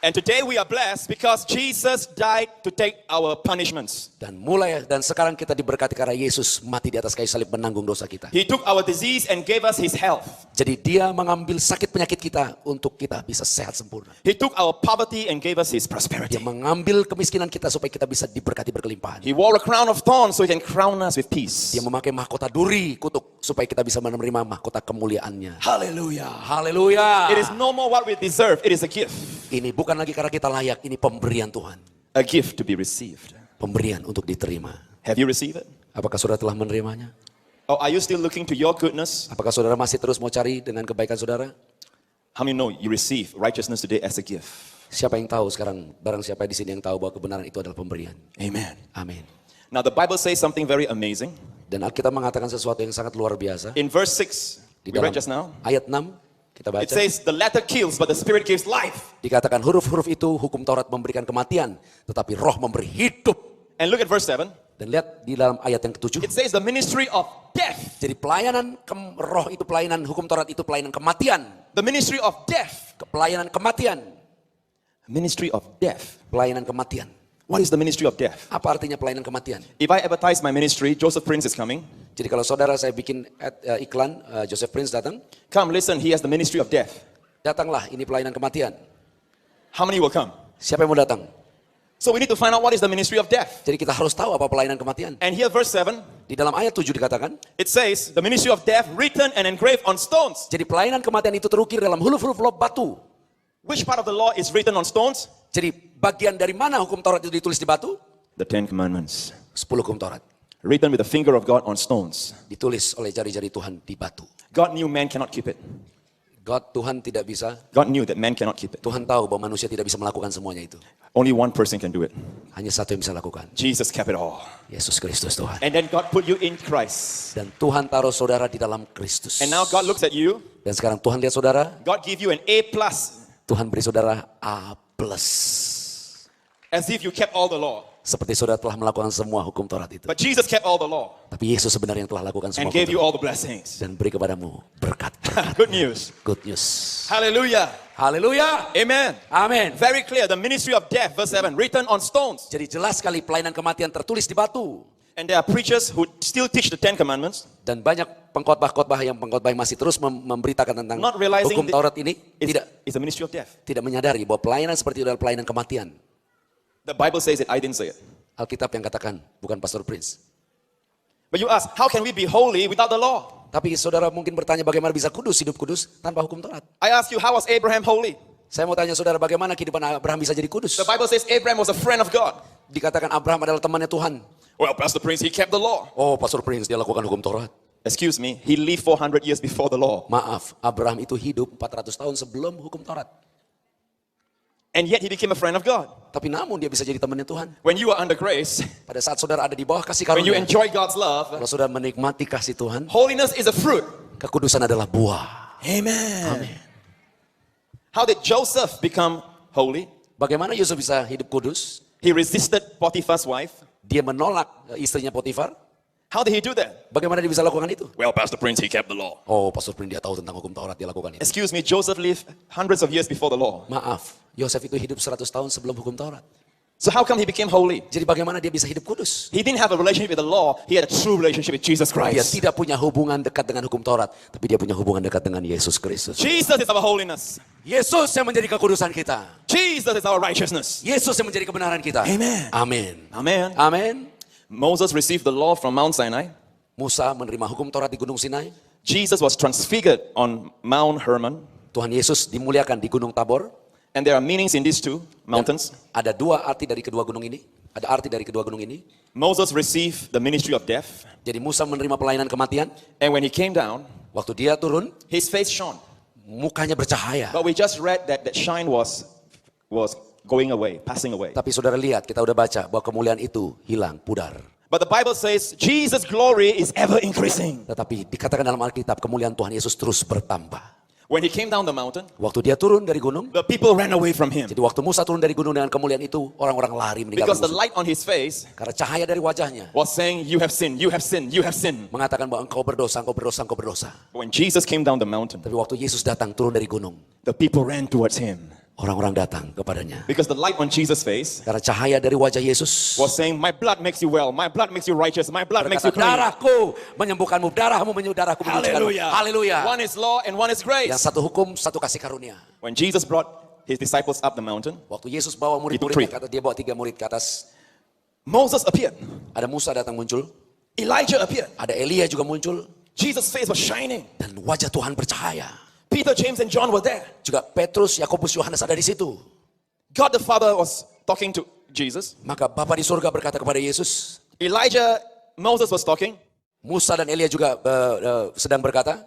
And today we are blessed because Jesus died to take our punishments. Dan sekarang kita diberkati karena Yesus mati di atas kayu salib menanggung dosa kita. He took our disease and gave us his health. Jadi dia mengambil sakit penyakit kita untuk kita bisa sehat sempurna. He took our poverty and gave us his prosperity. Dia mengambil kemiskinan kita supaya kita bisa diberkati berkelimpahan. He wore a crown of thorns so he can crown us with peace. Dia memakai mahkota duri kutuk supaya kita bisa menerima mahkota kemuliaannya. Haleluya. Haleluya. It is no more what we deserve, it is a gift. Ini bukan lagi karena kita layak, ini pemberian Tuhan. A gift to be received. Pemberian untuk diterima. Have you received it? Apakah saudara telah menerimanya? Or are you still looking to your goodness? Apakah saudara masih terus mau cari dengan kebaikan saudara? How many know you receive righteousness today as a gift? Siapa yang tahu sekarang, barang siapa di sini yang tahu bahwa kebenaran itu adalah pemberian. Amen. Amin. Now the Bible says something very amazing. Dan Alkitab mengatakan sesuatu yang sangat luar biasa. In verse 6, Di we read just now, ayat 6, kita baca. it says the letter kills but the spirit gives life. Dikatakan huruf-huruf itu hukum Taurat memberikan kematian, tetapi roh memberi hidup. And look at verse 7. Dan lihat di dalam ayat yang ketujuh. It says the ministry of death. Jadi pelayanan roh itu pelayanan, hukum Taurat itu pelayanan kematian. The ministry of death. Pelayanan kematian. Ministry of death. Pelayanan kematian. What is the ministry of death? Apa artinya pelayanan kematian? If I advertise my ministry, Joseph Prince is coming. Jadi kalau saudara saya bikin iklan, Joseph Prince datang. Come, listen, he has the ministry of death. Datanglah, ini pelayanan kematian. How many will come? Siapa yang mau datang? So we need to find out what is the ministry of death. Jadi kita harus tahu apa pelayanan kematian. And here verse 7, Di dalam ayat 7 dikatakan, it says the ministry of death written and engraved on stones. jadi pelayanan kematian itu terukir dalam huruf-huruf loh batu. Which part of the law is written on stones? Jadi bagian dari mana hukum Taurat itu ditulis di batu? The Ten Commandments. 10 hukum Taurat. Written with the finger of God on stones. Ditulis oleh jari-jari Tuhan di batu. God knew man cannot keep it. Tuhan tidak bisa, God knew that man cannot keep it. Tuhan tahu bahwa manusia tidak bisa melakukan semuanya itu. Only one person can do it. Hanya satu yang bisa lakukan. Jesus kept it all. Yesus Kristus Tuhan. And then God put you in Christ. Dan Tuhan taruh saudara di dalam Kristus. And now God looks at you. Dan sekarang Tuhan lihat saudara, God give you an A+. Tuhan beri saudara A+. As if you kept all the law. Seperti saudara telah melakukan semua hukum Taurat itu. But Jesus kept all the law. Tapi Yesus sebenarnya yang telah lakukan And semua gave hukum you all the blessings. dan beri kepadamu berkat. Good news. Good news. Hallelujah. Haleluya. Amen. Amin. Very clear. The ministry of death, verse 7, written on stones. Jadi jelas sekali pelayanan kematian tertulis di batu. And there are preachers who still teach the Ten Commandments. Dan banyak pengkhotbah-khotbah yang masih terus memberitakan tentang Not realizing hukum Taurat ini. It's a ministry of death. Tidak menyadari bahwa pelayanan seperti itu adalah pelayanan kematian. The Bible says it. I didn't say it. Alkitab yang katakan, bukan Pastor Prince. But you ask, how can we be holy without the law? Tapi saudara mungkin bertanya bagaimana bisa kudus, hidup kudus tanpa hukum Taurat. I ask you, how was Abraham holy? Saya mau tanya saudara bagaimana kehidupan Abraham bisa jadi kudus. The Bible says Abraham was a friend of God. Dikatakan Abraham adalah temannya Tuhan. Well, Pastor Prince, he kept the law. Oh, Pastor Prince dia lakukan hukum Taurat. Excuse me, he lived 400 years before the law. Maaf, Abraham itu hidup 400 tahun sebelum hukum Taurat. And yet he became a friend of God. Tapi namun dia bisa jadi temannya Tuhan. When you are under grace, Pada saat saudara ada di bawah kasih when you karunia, enjoy God's love, kalau saudara menikmati kasih Tuhan, holiness is a fruit. kekudusan adalah buah. Amen. How did Joseph become holy? Bagaimana Yusuf bisa hidup kudus? He resisted Potiphar's wife. Dia menolak istrinya Potifar. How did he do that? Bagaimana dia bisa lakukan itu? Well, Pastor Prince, he kept the law. Oh, Pastor Prin dia tahu tentang hukum Taurat, dia lakukan itu. Excuse me, Joseph lived hundreds of years before the law. Maaf, Yosef itu hidup 100 tahun sebelum hukum Taurat. So how come he became holy? Jadi bagaimana dia bisa hidup kudus? He didn't have a relationship with the law. He had a true relationship with Jesus Dia Christ. tidak punya hubungan dekat dengan hukum Taurat, tapi dia punya hubungan dekat dengan Yesus Kristus. Jesus is our holiness. Yesus yang menjadi kekudusan kita. Jesus is our righteousness. Yesus yang menjadi kebenaran kita. Amen. Amin. Amen. Amin. Moses received the law from Mount Sinai. Musa menerima hukum Taurat di Gunung Sinai. Jesus was transfigured on Mount Hermon. Tuhan Yesus dimuliakan di Gunung Tabor. And there are meanings in these two mountains. Ada dua arti dari kedua gunung ini. Ada arti dari kedua gunung ini. Moses received the ministry of death. Jadi Musa menerima pelayanan kematian. And when he came down, Waktu dia turun, his face shone. mukanya bercahaya. But we just read that that shine was going away, passing away. Tapi saudara lihat, kita udah baca bahwa kemuliaan itu hilang, pudar. But the Bible says Jesus' glory is ever increasing. Tetapi dikatakan dalam Alkitab, kemuliaan Tuhan Yesus terus bertambah. When he came down the mountain, Waktu dia turun dari gunung, the people ran away from him. jadi waktu Musa turun dari gunung dengan kemuliaan itu, orang-orang lari meninggalkan Because the musuh. light on his face Karena cahaya dari wajahnya was saying, you have sinned, you have sinned, you have sinned. mengatakan bahwa engkau berdosa, engkau berdosa, engkau berdosa. But when Jesus came down the mountain, Tapi waktu Yesus datang turun dari gunung, the people ran towards him. orang-orang datang kepadanya. Because the light on Jesus' face Karena cahaya dari wajah Yesus was saying, my blood makes you well, my blood makes you righteous, my blood makes you berkata, clean. darahku menyembuhkanmu, darahmu menyembuhkanmu, menyucikanmu. Haleluya. One is law and one is Yang grace. satu hukum, satu kasih karunia. When Jesus brought his disciples up the mountain, Waktu Yesus bawa murid-muridnya ke atas, dia bawa 3 murid ke atas. Moses appeared, Ada Musa datang muncul, Elijah appeared, ada Elia juga muncul, Jesus' face was shining. dan wajah Tuhan bercahaya. Peter, James, and John were there. Juga Petrus, Yakobus, Yohanes ada di situ. God the Father was talking to Jesus. Maka Bapa di surga berkata kepada Yesus, Moses was talking, Musa dan Elia juga sedang berkata,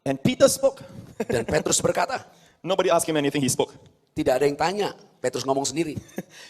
and Peter spoke. dan Petrus berkata. Nobody asked him anything, he spoke. Tidak ada yang tanya, Petrus ngomong sendiri.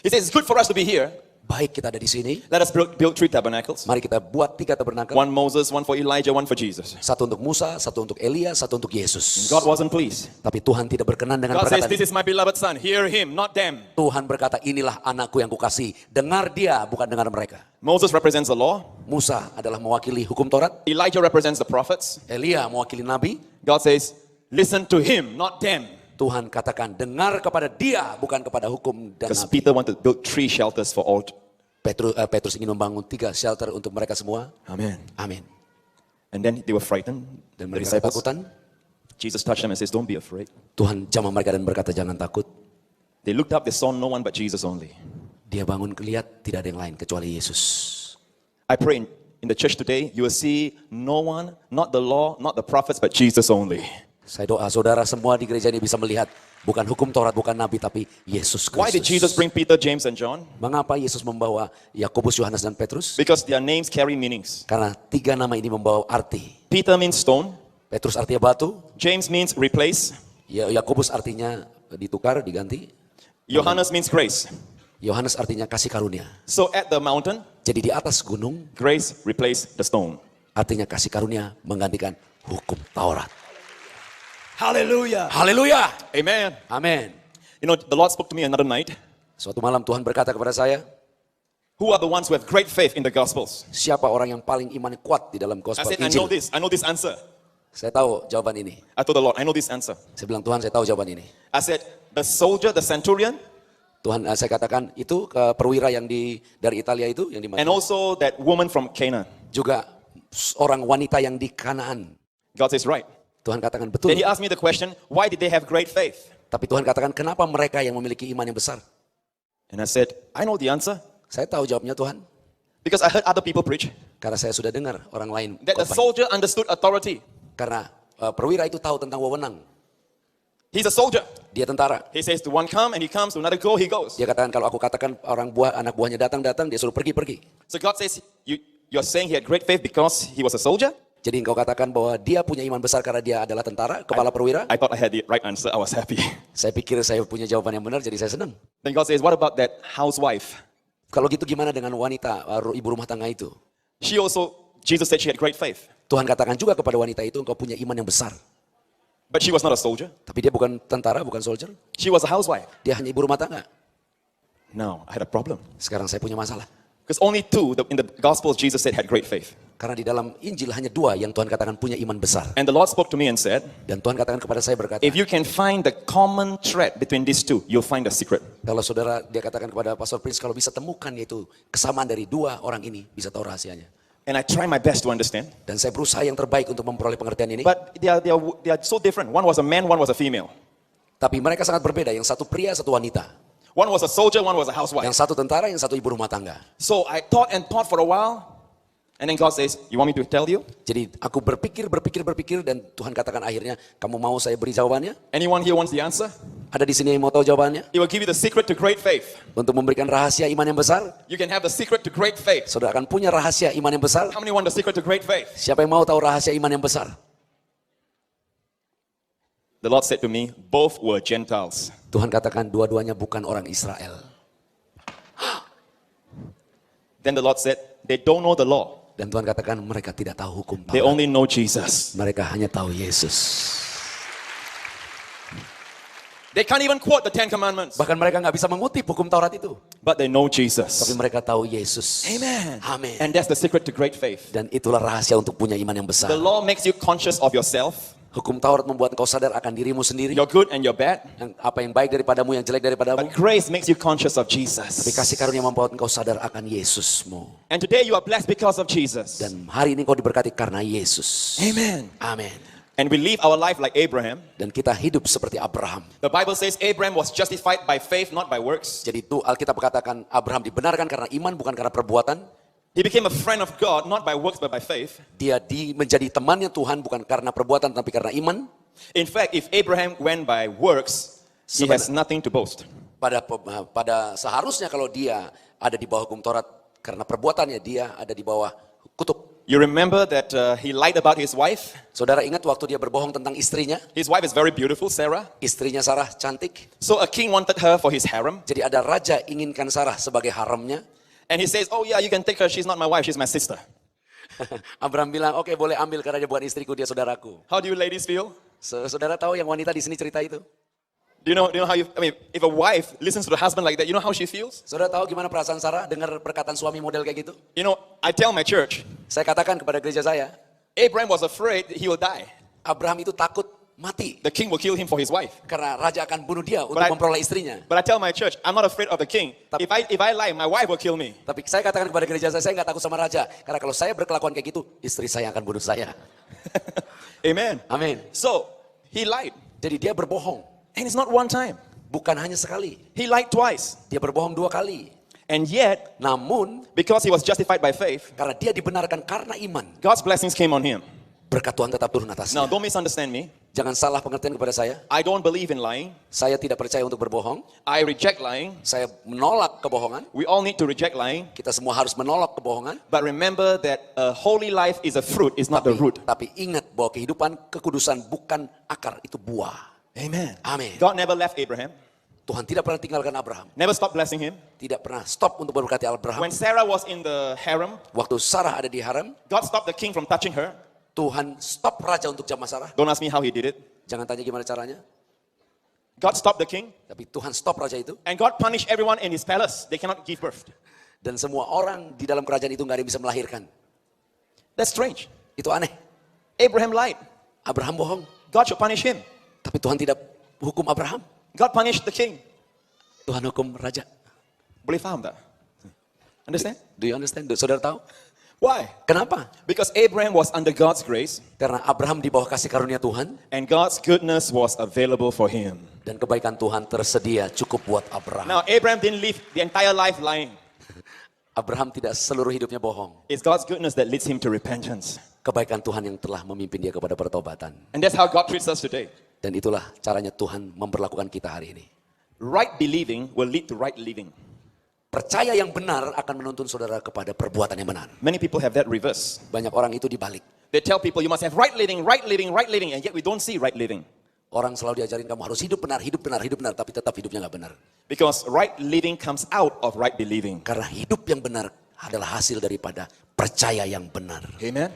He says, it's good for us to be here. Baik kita ada di sini, Let us build 3 tabernacles. mari kita buat 3 tabernakel. One Moses, one for Elijah, one for Jesus. Satu untuk Musa, satu untuk Elia, satu untuk Yesus. God wasn't pleased. Tapi Tuhan tidak berkenan dengan God says, perkataan this ini. is my beloved son, hear him, not them. Tuhan berkata, inilah anakku yang kukasih. Dengar dia, bukan dengar mereka. Moses represents the law. Musa adalah mewakili hukum Taurat. Elijah represents the prophets. Elia mewakili Nabi. God says, listen to him, not them. Tuhan katakan, dengar kepada dia, bukan kepada hukum dan Because Nabi. Peter wanted to build 3 shelters for all. Petrus ingin membangun 3 shelter untuk mereka semua. Amen. Amin. And then they were frightened. Dan The mereka disciples. ketakutan. Jesus touched them and says, don't be afraid. Tuhan jamah mereka dan berkata, jangan takut. They looked up, they saw no one but Jesus only. Dia bangun lihat, tidak ada yang lain kecuali Yesus. I pray in the church today, you will see no one, not the law, not the prophets, but Jesus only. Saya doa saudara semua di gereja ini bisa melihat bukan hukum Taurat, bukan Nabi, tapi Yesus Why did Jesus Kristus. bring Peter, James, and John? Mengapa Yesus membawa Yakobus, Yohanes, dan Petrus? Because their names carry meanings. Karena 3 nama ini membawa arti. Peter means stone. Petrus artinya batu, James means replace. Yakobus artinya ditukar, diganti. Johannes means grace. Yohanes artinya kasih karunia. So at the mountain, Jadi di atas gunung grace replaced the stone. artinya kasih karunia menggantikan hukum Taurat. Hallelujah. Haleluya. Amen. Amin. You know, the Lord spoke to me another night. Suatu malam Tuhan berkata kepada saya, Who are the ones who have great faith in the Gospels? siapa orang yang paling iman kuat di I dalam gospel said, I know Injil? this answer. Saya tahu jawaban ini. I told the Lord, I know this answer. Saya bilang, Tuhan, saya tahu jawaban ini. I said, the soldier, the centurion, Tuhan, saya katakan itu ke perwira yang dari Italia itu yang dimati. and also that woman from Canaan. Juga orang wanita yang di Kanaan. God says, right. Tuhan katakan betul. Then he asked me the question, why did they have great faith? Tapi Tuhan katakan, kenapa mereka yang memiliki iman yang besar? And I said, I know the answer. Saya tahu jawabnya Tuhan. Because I heard other people preach Karena saya sudah dengar orang lain that the khotbah. soldier understood authority. Karena perwira itu tahu tentang wewenang. He's a soldier. Dia tentara. He says to one come and he comes, to another go, he goes. Dia katakan kalau aku katakan anak buahnya datang, dia suruh pergi. So God says, you're saying he had great faith because he was a soldier? Jadi engkau katakan bahwa dia punya iman besar karena dia adalah tentara, kepala perwira. I thought I had the right answer. I was happy. Saya pikir saya punya jawaban yang benar, jadi saya senang. Then God says, what about that housewife? Kalau gitu gimana dengan wanita, ibu rumah tangga itu? She also, Jesus said she had great faith. Tuhan katakan juga kepada wanita itu, engkau punya iman yang besar. But she was not a soldier. Tapi dia bukan tentara, bukan soldier. She was a housewife. Dia hanya ibu rumah tangga. Now, I had a problem. Sekarang saya punya masalah. Because only two in the Gospels Jesus said had great faith. Karena di dalam Injil hanya 2 yang Tuhan katakan punya iman besar. And the Lord spoke to me and said, Dan Tuhan katakan kepada saya berkata, if you can find the common thread between these two, you'll find the secret. kalau saudara, dia katakan kepada Pastor Prince, kalau bisa temukan yaitu kesamaan dari 2 orang ini, bisa tahu rahasianya. And I try my best to understand. Dan saya berusaha yang terbaik untuk memperoleh pengertian ini. But they are so different. One was a man, one was a female. Tapi mereka sangat berbeda, yang satu pria, satu wanita. One was a soldier, one was a housewife. Yang satu tentara, yang satu ibu rumah tangga. So I thought and thought for a while. And then God says, you want me to tell you? Jadi aku berpikir dan Tuhan katakan akhirnya, kamu mau saya beri jawabannya? Anyone here wants the answer? Ada di sini yang mau tahu jawabannya? He will give you the secret to great faith. Untuk memberikan rahasia iman yang besar, You can have the secret to great faith. saudara akan punya rahasia iman yang besar. How many want the secret to great faith? Siapa yang mau tahu rahasia iman yang besar? The Lord said to me, both were Gentiles. Tuhan katakan dua-duanya bukan orang Israel. Then the Lord said, they don't know the law. Dan Tuhan katakan mereka tidak tahu hukum They Taurat. only know Jesus. Mereka hanya tahu Yesus. They can't even quote the Ten Commandments. Bahkan mereka nggak bisa mengutip hukum Taurat itu. But they know Tapi Jesus. mereka tahu Yesus. Amen. Amin. And that's the secret to great faith. Dan itulah rahasia untuk punya iman yang besar. The law makes you conscious of yourself, Hukum Taurat membuat engkau sadar akan dirimu sendiri. your good and your bad. Apa yang baik daripadamu, yang jelek daripadamu. But grace makes you conscious of Tapi Jesus. kasih karunia membuat engkau sadar akan Yesusmu. And today you are blessed because of Jesus. Dan hari ini engkau diberkati karena Yesus. Amen. Amin. And we live our life like Abraham. Dan kita hidup seperti Abraham. The Bible says Abraham was justified by faith, not by works. Jadi itu Alkitab katakan Abraham dibenarkan karena iman, bukan karena perbuatan. He became a friend of God, not by works, but by faith. Dia menjadi temannya Tuhan bukan karena perbuatan tapi karena iman. In fact, if Abraham went by works, he has nothing to boast. Pada seharusnya kalau dia ada di bawah hukum Taurat karena perbuatannya, dia ada di bawah kutub. You remember that he lied about his wife? Saudara ingat waktu dia berbohong tentang istrinya? His wife is very beautiful, Sarah. Istrinya Sarah cantik. So a king wanted her for his harem. Jadi ada raja inginkan Sarah sebagai haramnya. And he says, oh yeah, you can take her. She's not my wife, she's my sister. Abraham bilang, oke, boleh ambil karena dia bukan istriku, dia saudaraku. How do you ladies feel? Saudara tahu yang wanita di sini cerita itu? Do you know how if a wife listens to the husband like that, you know how she feels? Saudara tahu gimana perasaan Sarah dengar perkataan suami model kayak gitu? You know, I tell my church, Saya katakan kepada gereja saya, Abraham was afraid he will die. Abraham itu takut mati The king will kill him for his wife. karena raja akan bunuh dia untuk But I- memperoleh istrinya. But I tell my church, I'm not afraid of the king. If I lie, my wife will kill me. Tapi saya katakan kepada gereja saya nggak takut sama raja. Karena kalau saya berkelakuan kayak gitu, istri saya akan bunuh saya. Amen. Amin. So, he lied. Jadi dia berbohong. And it's not one time. Bukan hanya sekali. He lied twice. Dia berbohong 2 kali. And yet, Namun, because he was justified by faith, karena dia dibenarkan karena iman, God's blessings came on him. berkat Tuhan tetap turun Now, atasnya. don't misunderstand me. Jangan salah pengertian kepada saya. I don't believe in lying. Saya tidak percaya untuk berbohong. I reject lying. Saya menolak kebohongan. We all need to reject lying. Kita semua harus menolak kebohongan. But remember that a holy life is a fruit, it's not the root. Tapi ingat bahwa kehidupan kekudusan bukan akar, itu buah. Amen. Amin. God never left Abraham, Tuhan tidak pernah tinggalkan Abraham. never stopped blessing him. Tidak pernah stop untuk memberkati Abraham. When Sarah was in the harem, Waktu Sarah ada di harem, God stopped the king from touching her. Tuhan stop raja untuk jamah Sarah. Don't ask me how he did it. Jangan tanya gimana caranya. God stopped the king, Tapi Tuhan stop raja itu. and God punished everyone in his palace. They cannot give birth. Dan semua orang di dalam kerajaan itu nggak ada yang bisa melahirkan. That's strange. Itu aneh. Abraham lied. Abraham bohong. God should punish him. Tapi Tuhan tidak hukum Abraham. God punished the king. Tuhan hukum raja. Boleh faham tak? Understand? Do you understand? Saudara tahu? Why? Kenapa? Because Abraham was under God's grace, Karena Abraham di bawah kasih karunia Tuhan. and God's goodness was available for him. Dan kebaikan Tuhan tersedia cukup buat Abraham. Now, Abraham didn't live the entire life lying. Abraham tidak seluruh hidupnya bohong. It's God's goodness that leads him to repentance. Kebaikan Tuhan yang telah memimpin dia kepada pertobatan. And that's how God treats us today. Dan itulah caranya Tuhan memperlakukan kita hari ini. Right believing will lead to right living. Percaya yang benar akan menuntun saudara kepada perbuatan yang benar. Many people have that reverse. Banyak orang itu dibalik. They tell people you must have right living, right living, right living, and yet we don't see right living. Orang selalu diajarin kamu harus hidup benar, hidup benar, hidup benar, tapi tetap hidupnya nggak benar. Because right living comes out of right believing. Karena hidup yang benar adalah hasil daripada percaya yang benar. Amen.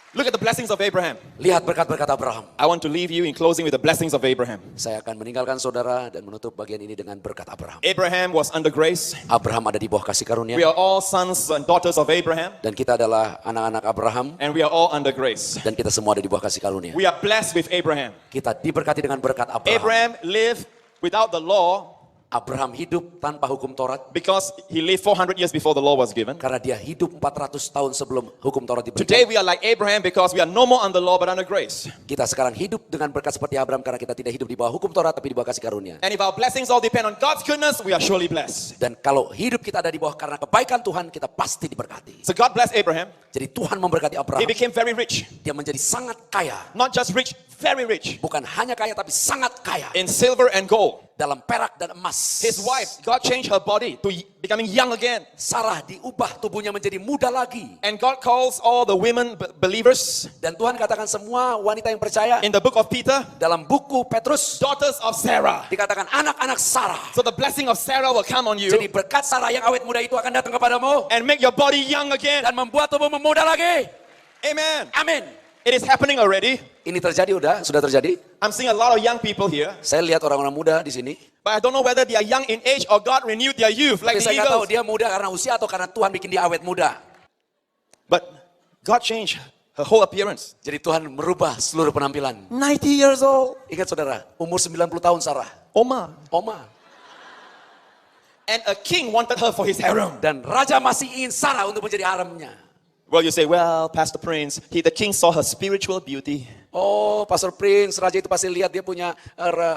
Look at the blessings of Abraham. Lihat berkat-berkat Abraham. I want to leave you in closing with the blessings of Abraham. Saya akan meninggalkan saudara dan menutup bagian ini dengan berkat Abraham. Abraham was under grace. Abraham ada di bawah kasih karunia. We are all sons and daughters of Abraham, Dan kita adalah anak-anak Abraham. and we are all under grace. Dan kita semua ada di bawah kasih karunia. We are blessed with Abraham. Kita diberkati dengan berkat Abraham. Abraham lived without the law Abraham hidup tanpa hukum Taurat. because he lived 400 years before the law was given. Karena dia hidup 400 tahun sebelum hukum Taurat diberikan. Today we are like Abraham because we are no more under law but under grace. Kita sekarang hidup dengan berkat seperti Abraham karena kita tidak hidup di bawah hukum Taurat tapi di bawah kasih karunia. And if our blessings all depend on God's goodness, we are surely blessed. Dan kalau hidup kita ada di bawah karena kebaikan Tuhan, kita pasti diberkati. So God blessed Abraham. Jadi Tuhan memberkati He Abraham. became very rich. Dia menjadi sangat kaya. Not just rich, very rich. Bukan hanya kaya tapi sangat kaya. In silver and gold. Dalam perak dan emas. His wife, God changed her body to becoming young again. Sarah diubah tubuhnya menjadi muda lagi. And God calls all the women believers Dan Tuhan katakan semua wanita yang percaya in the book of Peter, dalam buku Petrus daughters of Sarah. dikatakan anak-anak Sarah. So the blessing of Sarah will come on you Jadi berkat Sarah yang awet muda itu akan datang kepadamu and make your body young again. dan membuat tubuhmu muda lagi. Amen. Amin. It is happening already. Ini terjadi sudah terjadi. I'm seeing a lot of young people here, Saya lihat orang-orang muda di sini. but I don't know whether they are young in age or God renewed their youth like Tapi the saya nggak tahu eagles. dia muda karena usia atau karena Tuhan bikin dia awet muda. But God changed her whole appearance. Jadi Tuhan merubah seluruh penampilan. 90 years old. Ingat saudara, umur 90 tahun Sarah. Oma. Oma. And a king wanted her for his harem. Dan raja masih ingin Sarah untuk menjadi haremnya. Well, you say, well, Pastor Prince, the king saw her spiritual beauty. Oh, Pastor Prince, raja itu pasti lihat dia punya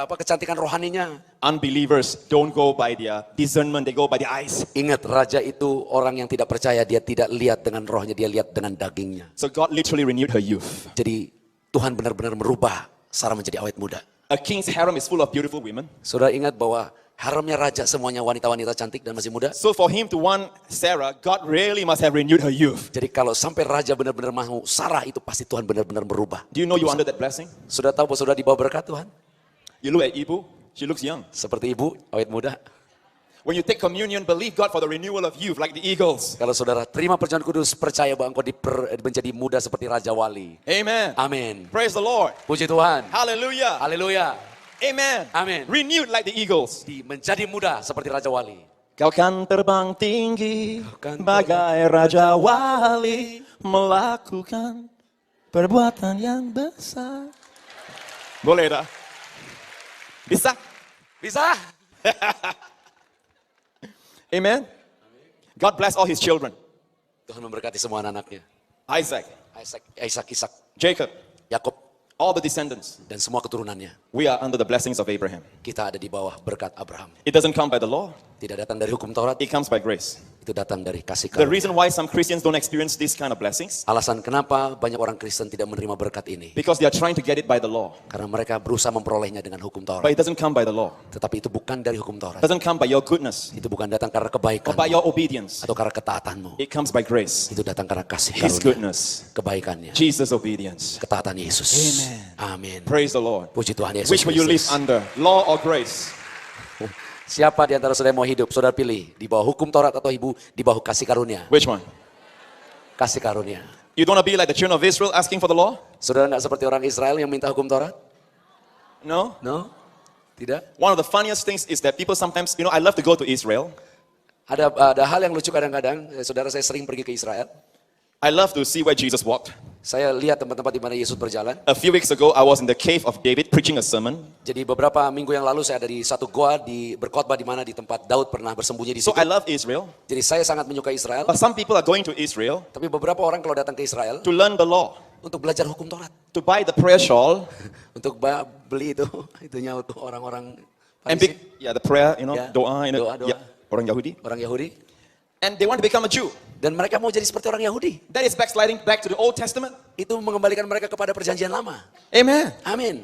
kecantikan rohaninya. Unbelievers don't go by their discernment, they go by their eyes. Ingat, raja itu orang yang tidak percaya, dia tidak lihat dengan rohnya, dia lihat dengan dagingnya. So God literally renewed her youth. Jadi Tuhan benar-benar merubah Sarah menjadi awet muda. A king's harem is full of beautiful women. Saudara ingat bahwa haremnya raja semuanya wanita-wanita cantik dan masih muda. So for him to want Sarah, God really must have renewed her youth. Jadi kalau sampai raja benar-benar mau Sarah itu pasti Tuhan benar-benar merubah. Do you know you under that blessing? Sudah tahu bahwa saudara di bawah berkat Tuhan? You look at Ibu, she looks young. Seperti ibu, awet muda. When you take communion, believe God for the renewal of youth like the eagles. Kalau saudara terima perjamuan kudus, percaya bahwa engkau menjadi muda seperti Raja Wali. Amen. Amin. Praise the Lord. Puji Tuhan. Hallelujah. Haleluya. Amen. Amin. Renewed like the eagles. Menjadi muda seperti Raja Wali. Kau kan terbang tinggi kan bagai Raja Wali, melakukan perbuatan yang besar. Boleh dah? Bisa? Bisa? Amen. God bless all his children. Tuhan memberkati semua anak-anaknya. Isaac, Ishak, Jacob, Yakub, all the descendants. dan semua keturunannya. We are under the blessings of Abraham. Kita ada di bawah berkat Abraham. It doesn't come by the law. Tidak datang dari hukum Taurat, It comes by grace. itu datang dari kasih The karunia. reason why some Christians don't experience these kind of blessings, Alasan kenapa banyak orang Kristen tidak menerima berkat ini. because they are trying to get it by the law. Karena mereka berusaha memperolehnya dengan hukum But Taurat. it doesn't come by the law. Tetapi itu bukan dari hukum Taurat. It doesn't come by your goodness Itu bukan datang karena or kebaikan by your obedience. atau karena ketaatanmu. It comes by grace. Itu datang karena kasih His karunia, goodness. kebaikannya, Jesus' obedience. ketaatan Yesus. Amin. Praise the Lord. Puji Tuhan Yesus Which will you live Kristus. under? Law or grace? Siapa di antara saudara yang mau hidup? Saudara pilih di bawah hukum Taurat atau ibu di bawah kasih karunia? Which one? Kasih karunia. You don't want to be like the children of Israel asking for the law? Saudara tidak seperti orang Israel yang minta hukum Taurat? No? No? Tidak? One of the funniest things is that people sometimes, I love to go to Israel. Ada hal yang lucu kadang-kadang. Saudara, saya sering pergi ke Israel. I love to see where Jesus walked. Saya lihat tempat-tempat di mana Yesus berjalan. A few weeks ago, I was in the cave of David preaching a sermon. Jadi beberapa minggu yang lalu saya ada di satu goa berkhotbah di mana di tempat Daud pernah bersembunyi di So situ. I love Israel. Jadi saya sangat menyukai Israel. But some people are going to Israel Tapi beberapa orang kalau datang ke Israel to learn the law, untuk belajar hukum Taurat, to buy the prayer shawl, untuk beli itunya untuk orang-orang and Farisi, the prayer, Yeah. doa, Doa. yeah, orang Yahudi. orang Yahudi, And they want to become a Jew. dan mereka mau jadi seperti orang Yahudi. That is backsliding back to the Old Testament. Itu mengembalikan mereka kepada perjanjian lama. Amen. Amin.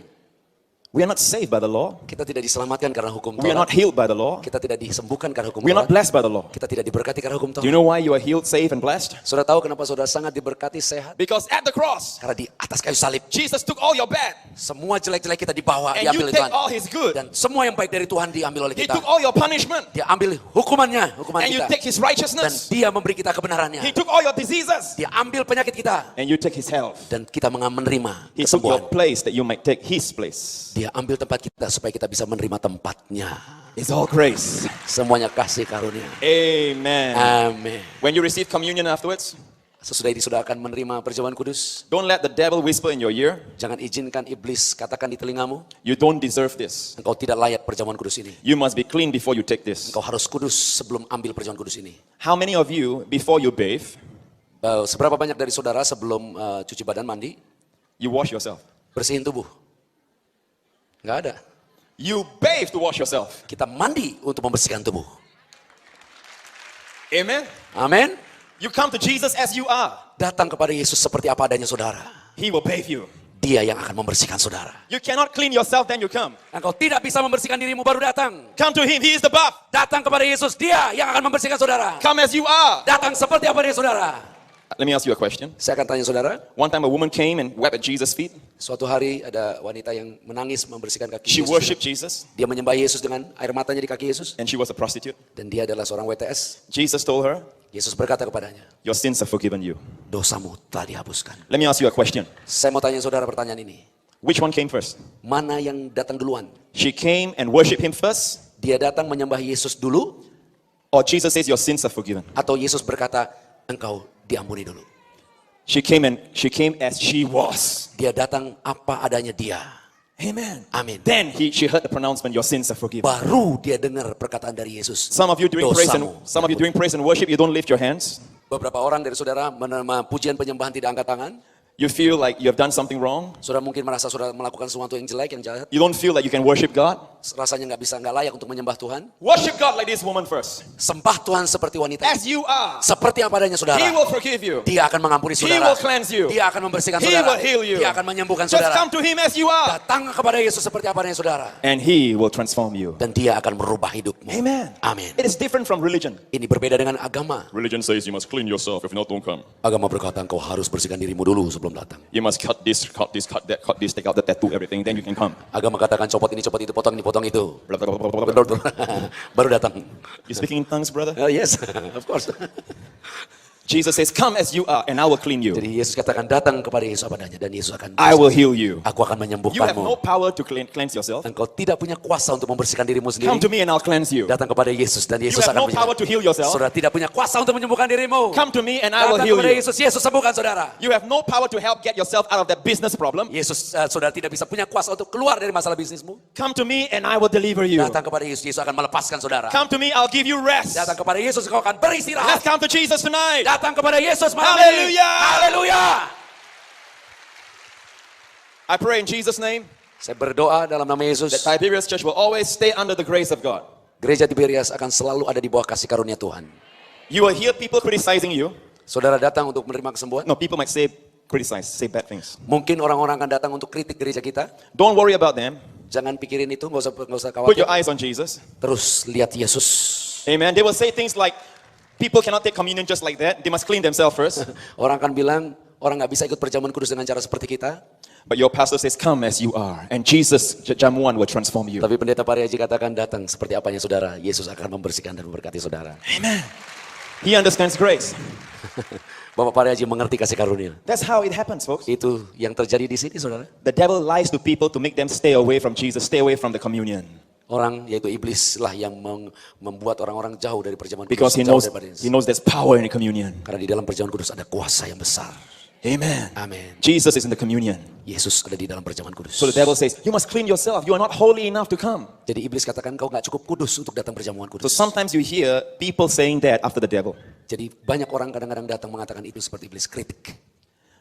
We are not saved by the law. Kita tidak diselamatkan karena hukum We are not Taurat. healed by the law. Kita tidak disembuhkan karena hukum We are not Taurat. blessed by the law. Kita tidak diberkati karena hukum Do you Taurat. know why you are healed, saved, and blessed? Saudara tahu kenapa saudara sangat diberkati, sehat? Because at the cross, Karena di atas kayu salib, Jesus took all your bad, semua jelek-jelek kita dibawa, and diambil you oleh take Tuhan. all His good. Dan semua yang baik dari Tuhan diambil oleh He kita. took all your punishment, Dia ambil hukuman and you kita. take His Dan righteousness. dia memberi kita kebenarannya. He took all your diseases, Dia ambil penyakit kita. and you take His health. Dan kita menerima He took your kesembuhan. place that you might take His place. Dia ambil tempat kita supaya kita bisa menerima tempatnya. It's all grace. Semuanya kasih karunia. Amen. Amin. When you receive communion afterwards, Sesudah ini saudara akan menerima perjamuan kudus. don't let the devil whisper in your ear, Jangan izinkan iblis katakan di telingamu, you don't deserve this. engkau tidak layak perjamuan kudus ini. You must be clean before you take this. Engkau harus kudus sebelum ambil perjamuan kudus ini. How many of you, before you bathe, Seberapa banyak dari saudara sebelum cuci badan mandi, you wash yourself? bersihin tubuh? Enggak ada. You bathe to wash yourself. Kita mandi untuk membersihkan tubuh. Amen. Amin. You come to Jesus as you are. Datang kepada Yesus seperti apa adanya saudara. He will bathe you. Dia yang akan membersihkan saudara. You cannot clean yourself, then you come. Engkau tidak bisa membersihkan dirimu baru datang. Come to Him. He is the bath. Datang kepada Yesus, dia yang akan membersihkan saudara. Come as you are. Datang seperti apa adanya saudara. Let me ask you a question. Saya akan tanya saudara, One time a woman came and wept at Jesus' feet. suatu hari ada wanita yang menangis membersihkan kaki She Yesus. worshipped Jesus, Dia menyembah Yesus dengan air matanya di kaki Yesus. and she was a prostitute. Dan dia adalah seorang WTS. Jesus told her, Yesus berkata kepadanya, your sins are forgiven you. dosamu telah dihapuskan. Let me ask you a question. Saya mau tanya saudara pertanyaan ini. Which one came first? Mana yang datang duluan? She came and worshipped Him first, Dia datang menyembah Yesus dulu, or Jesus says your sins are forgiven? atau Yesus berkata, engkau diampuni dulu? She came as she was. Dia datang apa adanya dia. Amen. Amin. Then she heard the pronouncement, your sins are forgiven. Baru dia dengar perkataan dari Yesus. Some of you doing praise and Dosamu praise and worship, you don't lift your hands. Beberapa orang dari saudara menerima pujian penyembahan tidak angkat tangan. You feel like you have done something wrong. Saudara mungkin merasa saudara melakukan sesuatu yang jelek, yang jahat. You don't feel like you can worship God. Rasanya nggak layak untuk menyembah Tuhan. Worship God like this woman first. Sembah Tuhan seperti wanita. As you are. Seperti apa adanya saudara. He will forgive you. Dia akan mengampuni He saudara. will cleanse you. Dia akan membersihkan He saudara. will heal you. Dia akan menyembuhkan Just saudara. come to Him as you are. Datang kepada Yesus seperti apa adanya saudara. And He will transform you. Dan dia akan merubah hidupmu. Amen. Amin. It is different from religion. Ini berbeda dengan agama. Religion says you must clean yourself, if not, don't come. Agama berkata engkau harus bersihkan dirimu dulu sebelum datang. You must cut this, cut this, cut that, cut this, take out the tattoo, everything, then you can come. Agama katakan copot ini, copot itu, potong ini, potong itu. Blah, blah, blah, blah, blah, blah. Baru datang. You speaking in tongues, brother? Oh, yes, of course. Jesus says, come as you are, and I will clean you. Jadi Yesus katakan datang kepada Yesus apa adanya dan Yesus akan I will heal you. Aku akan You have menyembuhkanmu. no power to cleanse yourself. Engkau tidak punya kuasa untuk membersihkan dirimu sendiri. Come to me and I'll cleanse you. Datang kepada Yesus dan You Yesus have akan no power to heal yourself. Saudara tidak punya kuasa untuk menyembuhkan dirimu. Come to me and I will Datang heal kepada you. Yesus, Yesus sembuhkan saudara. You have no power to help get yourself out of that business problem. Yesus, saudara tidak bisa punya kuasa untuk keluar dari masalah bisnismu. Come to me and I will deliver you. Datang kepada Yesus, Yesus akan melepaskan saudara. Come to me, I'll give you rest. Datang kepada Yesus, kau akan beristirahat. Let's come to Jesus tonight. Datang kepada Yesus malam Hallelujah. ini. Haleluya. I pray in Jesus' name Saya berdoa dalam nama Yesus. that Tiberias Church will always stay under the grace of God. Gereja Tiberias akan selalu ada di bawah kasih karunia Tuhan. You will hear people criticizing you. Saudara datang untuk menerima kesembuhan. No, people might say say bad things. Mungkin orang-orang akan datang untuk kritik gereja kita. Don't worry about them. Jangan pikirin itu, nggak usah Put khawatir. your eyes on Jesus. Terus lihat Yesus. Amen. They will say things like, people cannot take communion just like that. They must clean themselves first. Orang akan bilang, orang nggak bisa ikut perjamuan kudus dengan cara seperti kita. But your pastor says, come as you are. And Jesus, Jamuan, will transform you. Tapi pendeta Pariaji katakan datang seperti apanya saudara. Yesus akan membersihkan dan memberkati saudara. Amen. He understands grace. Bapak Pariaji mengerti kasih karunia. That's how it happens, folks. Itu yang terjadi di sini saudara. The devil lies to people to make them stay away from Jesus, stay away from the communion. Orang yaitu iblis lah yang membuat orang-orang jauh dari perjamuan kudus. Because he jauh knows, daripada Yesus. he knows there's power in the communion. Karena di dalam perjamuan kudus ada kuasa yang besar. Amen. Amin. Jesus is in the communion. Yesus ada di dalam perjamuan kudus. So the devil says, you must clean yourself. You are not holy enough to come. Jadi iblis katakan kau nggak cukup kudus untuk datang perjamuan So kudus. sometimes you hear people saying that after the devil. Jadi banyak orang kadang-kadang datang mengatakan itu seperti iblis kritik.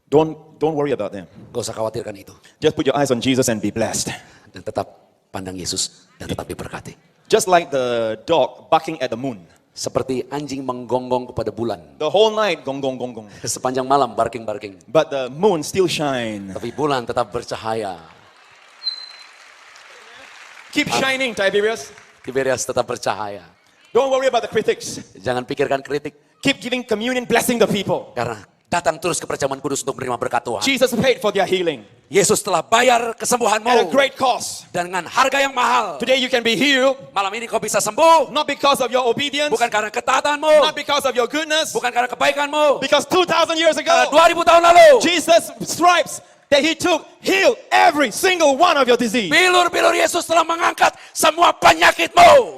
Don't worry about them. Gak usah khawatirkan itu. Just put your eyes on Jesus and be blessed. Dan tetap pandang Yesus dan tetap diberkati. Just like the dog barking at the moon. Seperti anjing menggonggong kepada bulan. The whole night, gong, gong, gong, gong. Sepanjang malam barking-barking. But the moon still shine. Tapi bulan tetap bercahaya. Keep shining, Tiberius. Tiberius tetap bercahaya. Don't worry about the critics. Jangan pikirkan kritik. Keep giving communion, blessing the people. Karena datang terus ke perjamuan kudus untuk menerima berkat Tuhan. Jesus paid for their healing Yesus telah bayar kesembuhanmu. at a great cost. Dengan harga yang mahal. Today you can be healed, Malam ini kau bisa sembuh. not because of your obedience, Bukan karena ketaatanmu. not because of your goodness, Bukan karena kebaikanmu. because 2,000 years Karena ago, 2000 tahun lalu. Jesus' stripes that he took healed every single one of your disease. Bilur-bilur Yesus telah mengangkat semua penyakitmu.